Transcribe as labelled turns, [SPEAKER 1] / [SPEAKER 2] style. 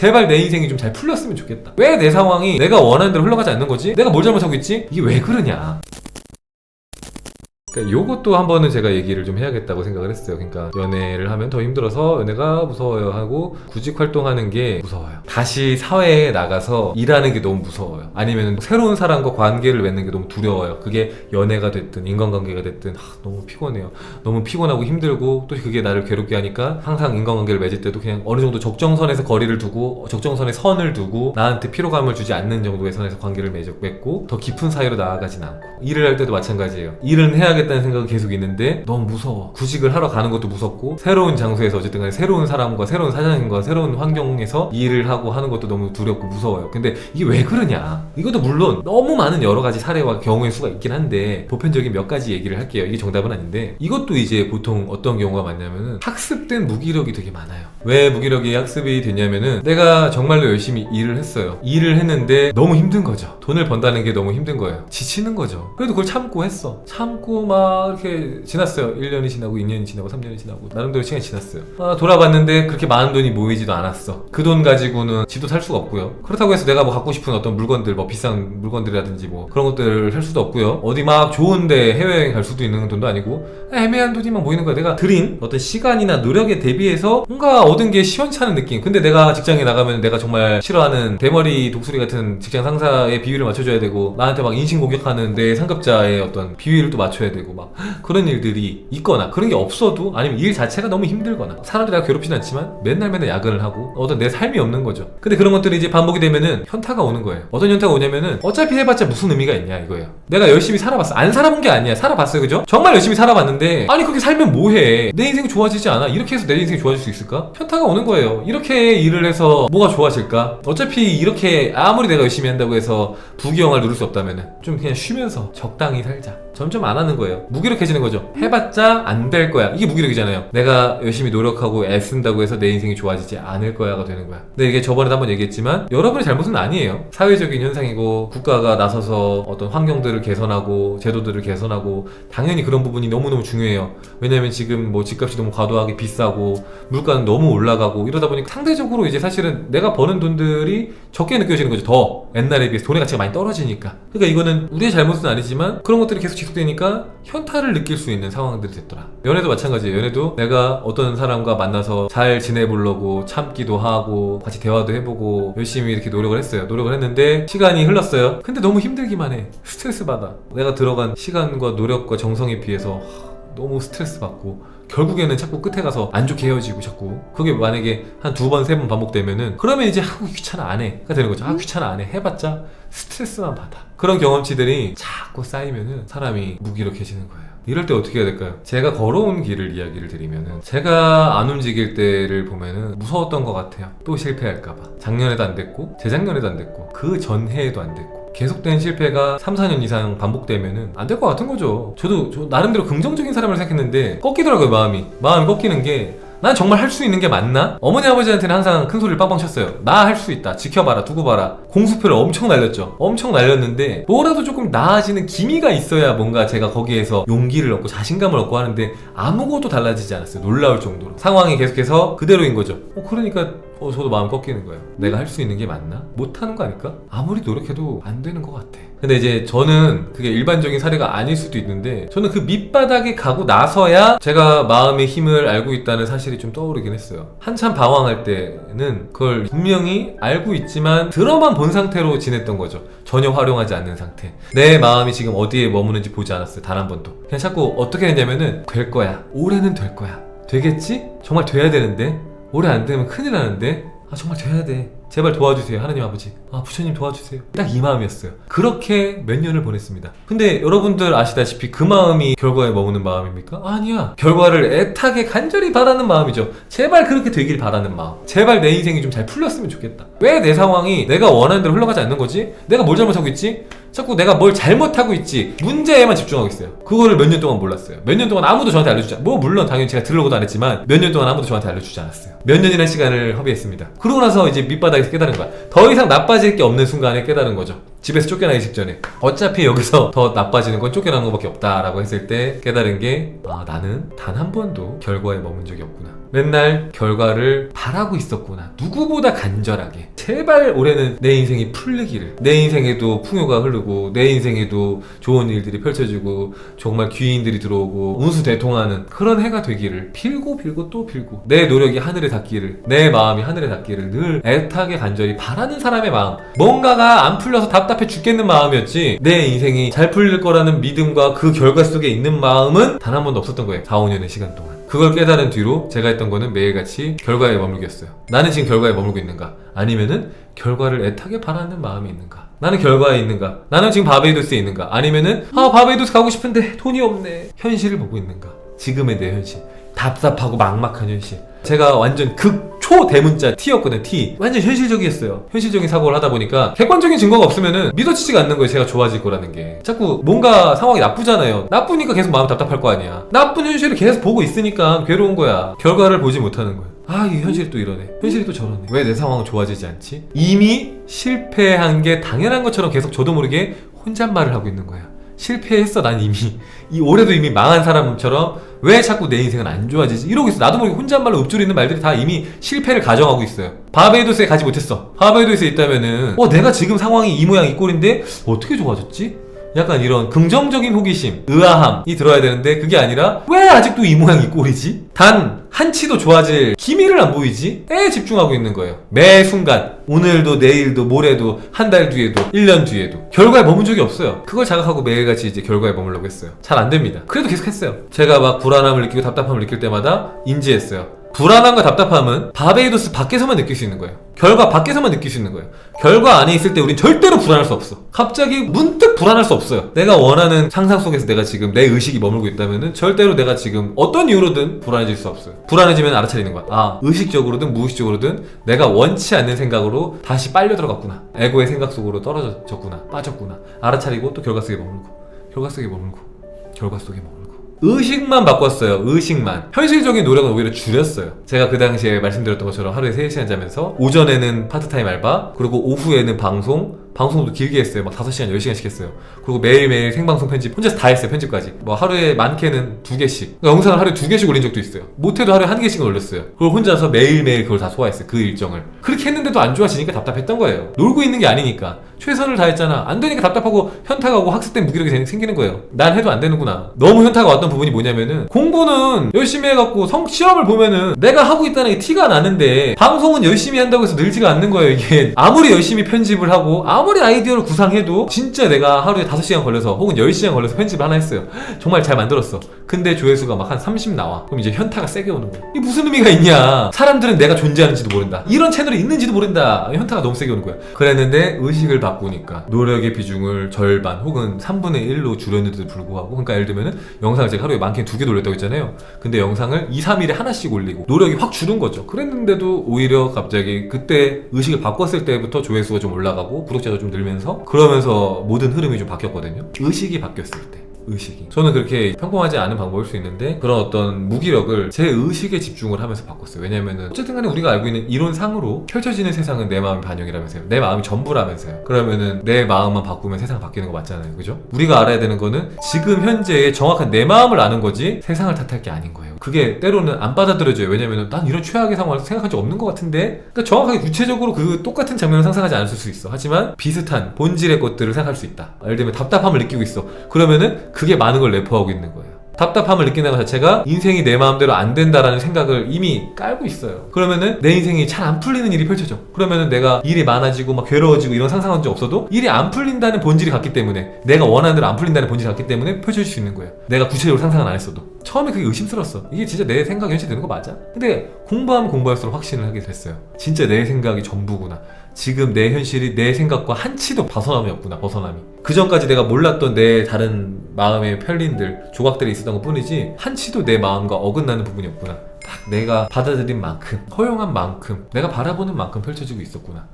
[SPEAKER 1] 제발 내 인생이 좀 잘 풀렸으면 좋겠다. 왜 내 상황이 내가 원하는 대로 흘러가지 않는 거지? 내가 뭘 잘못하고 있지? 이게 왜 그러냐? 그러니까 요것도 한번은 제가 얘기를 좀 해야겠다고 생각을 했어요. 그러니까 연애를 하면 더 힘들어서 연애가 무서워요 하고 구직 활동하는 게 무서워요. 다시 사회에 나가서 일하는 게 너무 무서워요. 아니면 새로운 사람과 관계를 맺는 게 너무 두려워요. 그게 연애가 됐든 인간관계가 됐든 너무 피곤해요. 너무 피곤하고 힘들고 또 그게 나를 괴롭게 하니까 항상 인간관계를 맺을 때도 그냥 어느 정도 적정선에서 거리를 두고 적정선에 선을 두고 나한테 피로감을 주지 않는 정도의 선에서 관계를 맺고 더 깊은 사이로 나아가진 않고 일을 할 때도 마찬가지예요. 일은 해야겠다는 생각은 계속 있는데 너무 무서워. 구직을 하러 가는 것도 무섭고 새로운 장소에서 어쨌든 간에 새로운 사람과 새로운 사장님과 새로운 환경에서 일을 하고 하는 것도 너무 두렵고 무서워요. 근데 이게 왜 그러냐? 이것도 물론 너무 많은 여러 가지 사례와 경우의 수가 있긴 한데 보편적인 몇 가지 얘기를 할게요. 이게 정답은 아닌데 이것도 이제 보통 어떤 경우가 많냐면은 학습된 무기력이 되게 많아요. 왜 무기력이 학습이 됐냐면은 내가 정말로 열심히 일을 했어요. 일을 했는데 너무 힘든 거죠. 돈을 번다는 게 너무 힘든 거예요. 지치는 거죠. 그래도 그걸 참고 했어. 참고 막 이렇게 지났어요. 1년이 지나고 2년이 지나고 3년이 지나고 나름대로 시간이 지났어요. 돌아봤는데 그렇게 많은 돈이 모이지도 않았어. 그 돈 가지고는 집도 살 수가 없고요. 그렇다고 해서 내가 뭐 갖고 싶은 어떤 물건들, 뭐 비싼 물건들이라든지 뭐 그런 것들을 살 수도 없고요. 어디 막 좋은데 해외여행 갈 수도 있는 돈도 아니고 애매한 돈이 막 모이는 거야. 내가 들인 어떤 시간이나 노력에 대비해서 뭔가 얻은 게 시원찮은 느낌. 근데 내가 직장에 나가면 내가 정말 싫어하는 대머리 독수리 같은 직장 상사의 비위를 맞춰줘야 되고 나한테 막 인신공격하는 내 상급자의 어떤 비위를 또 맞춰야 되고 막 그런 일들이 있거나 그런 게 없어도 아니면 일 자체가 너무 힘들거나 사람들이 다 괴롭히진 않지만 맨날 야근을 하고 어떤 내 삶이 없는 거죠. 근데 그런 것들이 이제 반복이 되면은 현타가 오는 거예요. 어떤 현타가 오냐면은 어차피 해봤자 무슨 의미가 있냐 이거예요. 내가 열심히 살아봤어. 안 살아본 게 아니야. 살아봤어요. 그죠? 정말 열심히 살아봤는데 아니 그렇게 살면 뭐해? 내 인생이 좋아지지 않아? 이렇게 해서 내 인생이 좋아질 수 있을까? 현타가 오는 거예요. 이렇게 일을 해서 뭐가 좋아질까? 어차피 이렇게 아무리 내가 열심히 한다고 해서 부귀영화를 누릴 수 없다면은 좀 그냥 쉬면서 적당히 살자. 점점 안 하는 거예요. 무기력해지는 거죠. 해봤자 안 될 거야. 이게 무기력이잖아요. 내가 열심히 노력하고 애쓴다고 해서 내 인생이 좋아지지 않을 거야가 되는 거야. 근데 이게 저번에도 한번 얘기했지만 여러분의 잘못은 아니에요. 사회적인 현상이고 국가가 나서서 어떤 환경들을 개선하고 제도들을 개선하고 당연히 그런 부분이 너무너무 중요해요. 왜냐면 지금 뭐 집값이 너무 과도하게 비싸고 물가는 너무 올라가고 이러다 보니까 상대적으로 이제 사실은 내가 버는 돈들이 적게 느껴지는 거죠. 더 옛날에 비해서 돈의 가치가 많이 떨어지니까. 그러니까 이거는 우리의 잘못은 아니지만 그런 것들이 계속 지속되니까 현타를 느낄 수 있는 상황들이 됐더라. 연애도 마찬가지예요. 연애도 내가 어떤 사람과 만나서 잘 지내보려고 참기도 하고 같이 대화도 해보고 열심히 이렇게 노력을 했어요. 노력을 했는데 시간이 흘렀어요. 근데 너무 힘들기만 해. 스트레스 받아. 내가 들어간 시간과 노력과 정성에 비해서 너무 스트레스 받고 결국에는 자꾸 끝에 가서 안 좋게 헤어지고 자꾸 그게 만약에 한 2번, 3번 반복되면은 그러면 이제 귀찮아 안 해가 되는 거죠. 귀찮아 안 해. 해봤자 스트레스만 받아. 그런 경험치들이 자꾸 쌓이면은 사람이 무기력해지는 거예요. 이럴 때 어떻게 해야 될까요? 제가 걸어온 길을 이야기를 드리면은 제가 안 움직일 때를 보면은 무서웠던 것 같아요. 또 실패할까봐. 작년에도 안 됐고 재작년에도 안 됐고 그 전해에도 안 됐고 계속된 실패가 3, 4년 이상 반복되면은 안 될 것 같은 거죠. 저도 나름대로 긍정적인 사람을 생각했는데 꺾이더라고요. 마음이 꺾이는 게 난 정말 할 수 있는 게 맞나? 어머니 아버지한테는 항상 큰 소리를 빵빵 쳤어요. 나 할 수 있다. 지켜봐라. 두고 봐라. 공수표를 엄청 날렸죠. 엄청 날렸는데 뭐라도 조금 나아지는 기미가 있어야 뭔가 제가 거기에서 용기를 얻고 자신감을 얻고 하는데 아무것도 달라지지 않았어요. 놀라울 정도로. 상황이 계속해서 그대로인 거죠. 그러니까 저도 마음 꺾이는 거예요. 내가 할 수 있는 게 맞나? 못하는 거 아닐까? 아무리 노력해도 안 되는 것 같아. 근데 이제 저는 그게 일반적인 사례가 아닐 수도 있는데 저는 그 밑바닥에 가고 나서야 제가 마음의 힘을 알고 있다는 사실이 좀 떠오르긴 했어요. 한참 방황할 때는 그걸 분명히 알고 있지만 들어만 본 상태로 지냈던 거죠. 전혀 활용하지 않는 상태. 내 마음이 지금 어디에 머무는지 보지 않았어요. 단 한 번도. 그냥 자꾸 어떻게 했냐면은 될 거야. 올해는 될 거야. 되겠지? 정말 돼야 되는데 올해 안 되면 큰일 나는데 정말 돼야 돼. 제발 도와주세요. 하나님 아버지. 부처님 도와주세요. 딱 이 마음이었어요. 그렇게 몇 년을 보냈습니다. 근데 여러분들 아시다시피 그 마음이 결과에 머무는 마음입니까? 아니야. 결과를 애타게 간절히 바라는 마음이죠. 제발 그렇게 되길 바라는 마음. 제발 내 인생이 좀 잘 풀렸으면 좋겠다. 왜 내 상황이 내가 원하는 대로 흘러가지 않는 거지? 내가 뭘 잘못하고 있지? 자꾸 내가 뭘 잘못하고 있지 문제에만 집중하고 있어요. 그거를 몇 년 동안 몰랐어요. 몇 년 동안 아무도 저한테 알려주지 않았어요. 물론 당연히 제가 들으려고도 안 했지만 몇 년 동안 아무도 저한테 알려주지 않았어요. 몇 년이라는 시간을 허비했습니다. 그러고 나서 이제 밑바닥에서 깨달은 거야. 더 이상 나빠질 게 없는 순간에 깨달은 거죠. 집에서 쫓겨나기 직전에 어차피 여기서 더 나빠지는 건 쫓겨나는 것밖에 없다라고 했을 때 깨달은 게 나는 단 한 번도 결과에 머문 적이 없구나. 맨날 결과를 바라고 있었구나. 누구보다 간절하게. 제발 올해는 내 인생이 풀리기를. 내 인생에도 풍요가 흐르고 내 인생에도 좋은 일들이 펼쳐지고 정말 귀인들이 들어오고 운수 대통하는 그런 해가 되기를 빌고 빌고 또 빌고 내 노력이 하늘에 닿기를, 내 마음이 하늘에 닿기를 늘 애타게 간절히 바라는 사람의 마음. 뭔가가 안 풀려서 답답해 죽겠는 마음이었지 내 인생이 잘 풀릴 거라는 믿음과 그 결과 속에 있는 마음은 단 한 번도 없었던 거예요. 4, 5년의 시간 동안. 그걸 깨달은 뒤로 제가 했던 거는 매일같이 결과에 머물겠어요. 나는 지금 결과에 머물고 있는가? 아니면은 결과를 애타게 바라는 마음이 있는가? 나는 결과에 있는가? 나는 지금 바베이도스에 있는가? 아니면은 바베이도스 가고 싶은데 돈이 없네. 현실을 보고 있는가? 지금의 내 현실. 답답하고 막막한 현실. 제가 완전 초대문자 T였거든요. T. 완전 현실적이었어요. 현실적인 사고를 하다 보니까 객관적인 증거가 없으면은 믿어지지가 않는 거예요. 제가 좋아질 거라는 게. 자꾸 뭔가 상황이 나쁘잖아요. 나쁘니까 계속 마음 답답할 거 아니야. 나쁜 현실을 계속 보고 있으니까 괴로운 거야. 결과를 보지 못하는 거야. 이 현실이 또 이러네. 현실이 또 저러네. 왜 내 상황은 좋아지지 않지? 이미 실패한 게 당연한 것처럼 계속 저도 모르게 혼잣말을 하고 있는 거야. 실패했어. 난 이미 올해도 이미 망한 사람처럼 왜 자꾸 내 인생은 안 좋아지지? 이러고 있어. 나도 모르게 혼잣말로 읊조리는 있는 말들이 다 이미 실패를 가정하고 있어요. 바베이도스에 가지 못했어. 바베이도스에 있다면은 내가 지금 상황이 이 모양 이 꼴인데 어떻게 좋아졌지? 약간 이런 긍정적인 호기심, 의아함이 들어야 되는데 그게 아니라 왜 아직도 이 모양 이 꼴이지? 단 한치도 좋아질 기미를 안 보이지? 에 집중하고 있는 거예요. 매 순간 오늘도 내일도 모레도 한 달 뒤에도 1년 뒤에도 결과에 머문 적이 없어요. 그걸 자각하고 매일같이 이제 결과에 머물려고 했어요. 잘 안 됩니다. 그래도 계속 했어요. 제가 막 불안함을 느끼고 답답함을 느낄 때마다 인지했어요. 불안함과 답답함은 바베이도스 밖에서만 느낄 수 있는 거예요. 결과 밖에서만 느낄 수 있는 거예요. 결과 안에 있을 때 우린 절대로 불안할 수 없어. 갑자기 문득 불안할 수 없어요. 내가 원하는 상상 속에서 내가 지금 내 의식이 머물고 있다면은 절대로 내가 지금 어떤 이유로든 불안해질 수 없어요. 불안해지면 알아차리는 거야. 의식적으로든 무의식적으로든 내가 원치 않는 생각으로 다시 빨려 들어갔구나. 에고의 생각 속으로 떨어졌구나. 빠졌구나. 알아차리고 또 결과 속에 머물고 결과 속에 머물고 결과 속에 머물고 의식만 바꿨어요. 의식만. 현실적인 노력은 오히려 줄였어요. 제가 그 당시에 말씀드렸던 것처럼 하루에 3시간 자면서 오전에는 파트타임 알바, 그리고 오후에는 방송도 길게 했어요. 막 5시간, 10시간씩 했어요. 그리고 매일매일 생방송 편집 혼자서 다 했어요. 편집까지. 하루에 많게는 2개씩. 영상을 하루에 2개씩 올린 적도 있어요. 못해도 하루에 1개씩은 올렸어요. 그걸 혼자서 매일매일 그걸 다 소화했어요. 그 일정을. 그렇게 했는데도 안 좋아지니까 답답했던 거예요. 놀고 있는 게 아니니까. 최선을 다했잖아. 안 되니까 답답하고 현타가고 학습된 무기력이 생기는 거예요. 난 해도 안 되는구나. 너무 현타가 왔던 부분이 뭐냐면은 공부는 열심히 해갖고 시험을 보면은 내가 하고 있다는 게 티가 나는데 방송은 열심히 한다고 해서 늘지가 않는 거예요. 이게 아무리 열심히 편집을 하고 아무리 아이디어를 구상해도 진짜 내가 하루에 5시간 걸려서 혹은 10시간 걸려서 편집을 하나 했어요. 정말 잘 만들었어. 근데 조회수가 막 한 30 나와. 그럼 이제 현타가 세게 오는 거야. 이게 무슨 의미가 있냐. 사람들은 내가 존재하는지도 모른다. 이런 채널이 있는지도 모른다. 현타가 너무 세게 오는 거야. 그랬는데 의식을 바꾸니까 노력의 비중을 절반 혹은 3분의 1로 줄였는데도 불구하고, 그러니까 예를 들면은 영상을 제가 하루에 많게는 2개 올렸다고 했잖아요. 근데 영상을 2, 3일에 하나씩 올리고 노력이 확 줄은 거죠. 그랬는데도 오히려 갑자기 그때 의식을 바꿨을 때부터 조회수가 좀 올라가고 구독자가 좀 늘면서, 그러면서 모든 흐름이 좀 바뀌었거든요. 의식이 바뀌었을 때. 의식이. 저는 그렇게 평범하지 않은 방법일 수 있는데 그런 어떤 무기력을 제 의식에 집중을 하면서 바꿨어요. 왜냐면은 어쨌든 간에 우리가 알고 있는 이론상으로 펼쳐지는 세상은 내 마음의 반영이라면서요. 내 마음이 전부라면서요. 그러면은 내 마음만 바꾸면 세상 바뀌는 거 맞잖아요. 그죠? 우리가 알아야 되는 거는 지금 현재의 정확한 내 마음을 아는 거지 세상을 탓할 게 아닌 거예요. 그게 때로는 안 받아들여져요. 왜냐면은 난 이런 최악의 상황을 생각한 적 없는 것 같은데, 그러니까 정확하게 구체적으로 그 똑같은 장면을 상상하지 않을 수 있어. 하지만 비슷한 본질의 것들을 생각할 수 있다. 예를 들면 답답함을 느끼고 있어. 그러면은 그게 많은 걸 내포하고 있는 거예요. 답답함을 느끼는 것 자체가 인생이 내 마음대로 안 된다라는 생각을 이미 깔고 있어요. 그러면은 내 인생이 잘 안 풀리는 일이 펼쳐져. 그러면은 내가 일이 많아지고 막 괴로워지고 이런 상상한 적 없어도 일이 안 풀린다는 본질이 같기 때문에, 내가 원하는 대로 안 풀린다는 본질이 같기 때문에 펼쳐질 수 있는 거예요. 내가 구체적으로 상상은 안 했어도. 처음에 그게 의심스러웠어. 이게 진짜 내 생각이 현실되는 거 맞아? 근데 공부하면 공부할수록 확신을 하게 됐어요. 진짜 내 생각이 전부구나. 지금 내 현실이 내 생각과 한치도 벗어남이 없구나. 벗어남이. 그 전까지 내가 몰랐던 내 다른 마음의 편린들, 조각들이 있었던 것 뿐이지 한치도 내 마음과 어긋나는 부분이 없구나. 딱 내가 받아들인 만큼, 허용한 만큼, 내가 바라보는 만큼 펼쳐지고 있었구나.